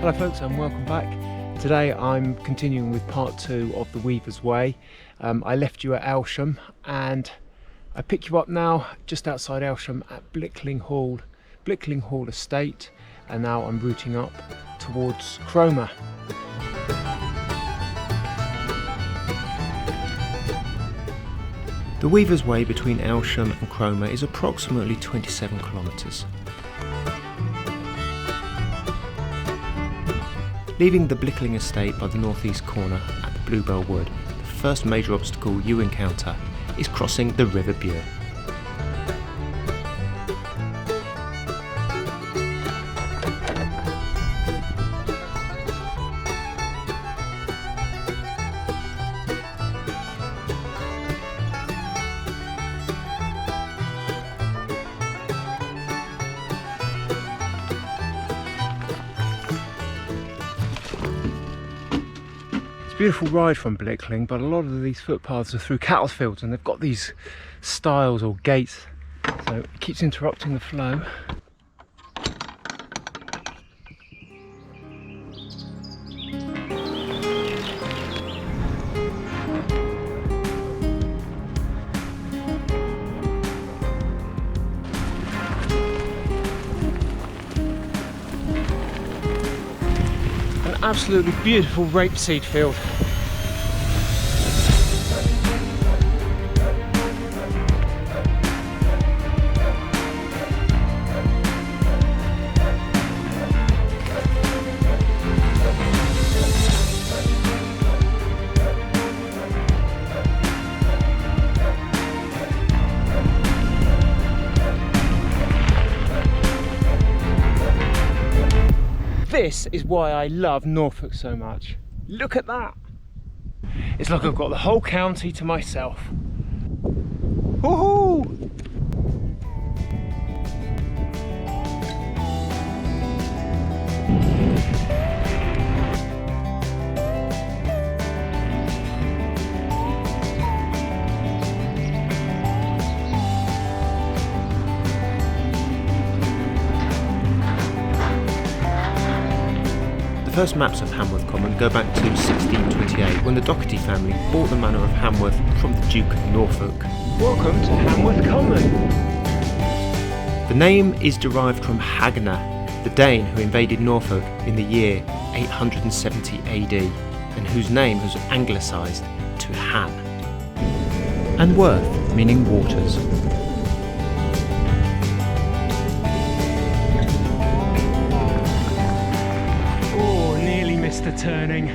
Hello folks and welcome back. Today I'm continuing with part 2 of the Weaver's Way. I left you at Aylsham and I pick you up now just outside Aylsham at Blickling Hall Estate, and now I'm routing up towards Cromer. The Weaver's Way between Aylsham and Cromer is approximately 27 kilometres. Leaving the Blickling estate by the northeast corner at the Bluebell Wood, the first major obstacle you encounter is crossing the River Bure. Beautiful ride from Blickling, but a lot of these footpaths are through cattle fields and they've got these stiles or gates, so it keeps interrupting the flow. An absolutely beautiful rapeseed field. This is why I love Norfolk so much. Look at that! It's like I've got the whole county to myself. Woohoo! The first maps of Hanworth Common go back to 1628, when the Doherty family bought the manor of Hanworth from the Duke of Norfolk. Welcome to Hanworth Common! The name is derived from Hagnar, the Dane who invaded Norfolk in the year 870 AD, and whose name was anglicised to Han. And Worth, meaning waters. The turning.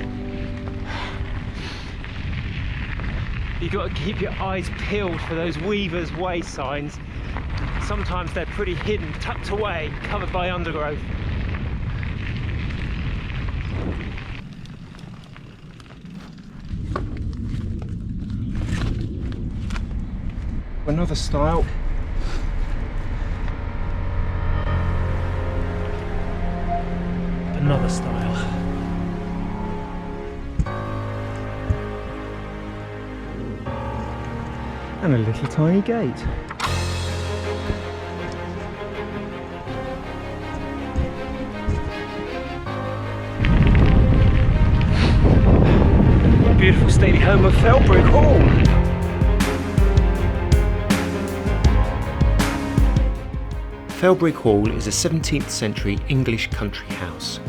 You've got to keep your eyes peeled for those Weaver's Way signs. Sometimes they're pretty hidden, tucked away, covered by undergrowth. Another stile. Another stile. And a little tiny gate. Beautiful stately home of Felbrigg Hall. Felbrigg Hall is a 17th century English country house.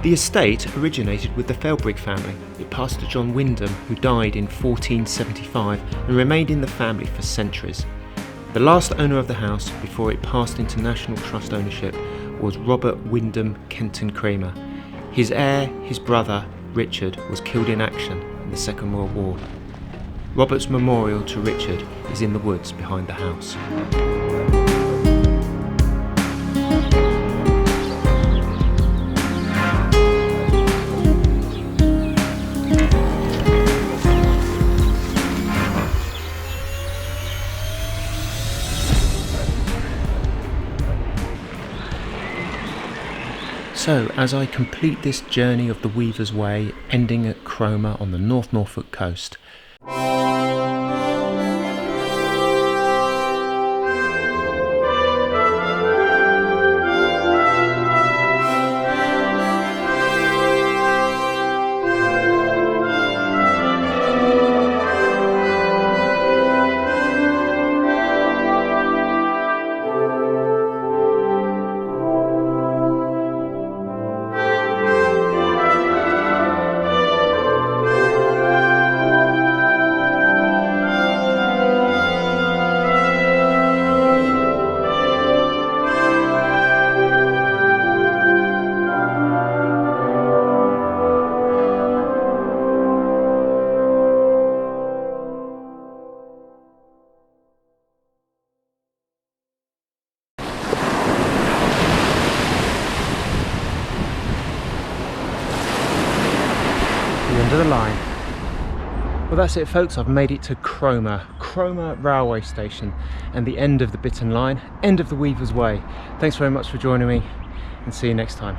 The estate originated with the Felbrigg family. It passed to John Wyndham, who died in 1475 and remained in the family for centuries. The last owner of the house, before it passed into National Trust ownership, was Robert Wyndham Kenton Cromer. His heir, his brother, Richard, was killed in action in the Second World War. Robert's memorial to Richard is in the woods behind the house. So, as I complete this journey of the Weaver's Way, ending at Cromer on the North Norfolk coast, end of the line. Well, that's it folks, I've made it to Cromer railway station and the end of the Bittern line, end of the Weaver's Way. Thanks very much for joining me and see you next time.